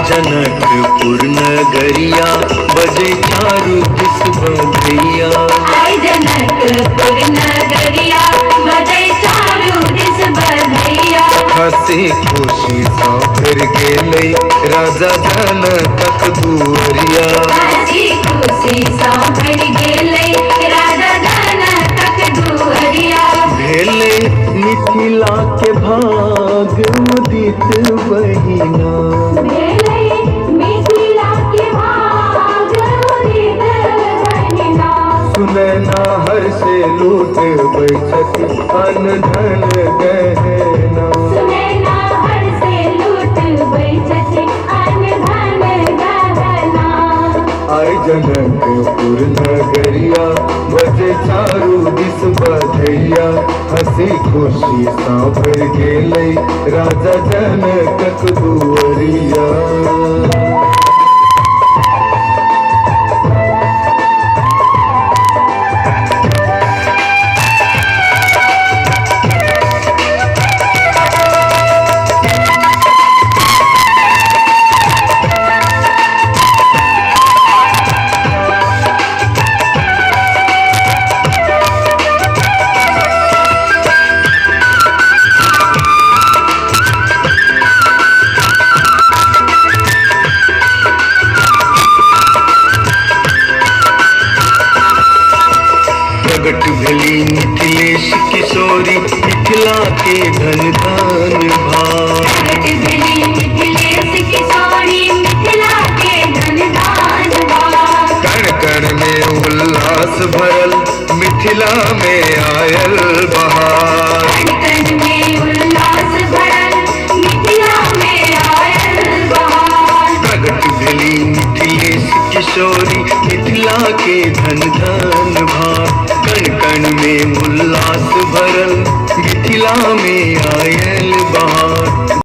जनकपुर नगरिया बजे चारू दिस बधैया। जनकपुर नगरिया बजे चारू दिस बधैया। हंसी खुशी साफर गेलै राजा जनकक दुअरिया। हंसी खुशी साफर गेलै राजा जनकक दुअरिया। भेलै मिथिला के भाग उदित बहिना। सुनैना हर से लूट बैठक अन धन गहना। सुनैना हर से लूट बैठक अन धन गहना। आई जनकपुर नगरिया बजे चारू दिस बधैया। हंसी खुशी साफर गेलै राजा जनकक दुअरिया। प्रगट भेली मिथिलेश किशोरी मिथिला के धन धान भाग। प्रगट भेली मिथिलेश किशोरी मिथिला के धन धान भाग। कण कण में उल्लास भरल मिथिला में आयल बहार। कण कण में उल्लास भरल मिथिला में आयल बहार। प्रगट भेली मिथिलेश किशोरी मिथिला के धन धान भाग। कण कण में उल्लास भरल मिथिला में आयल बहार।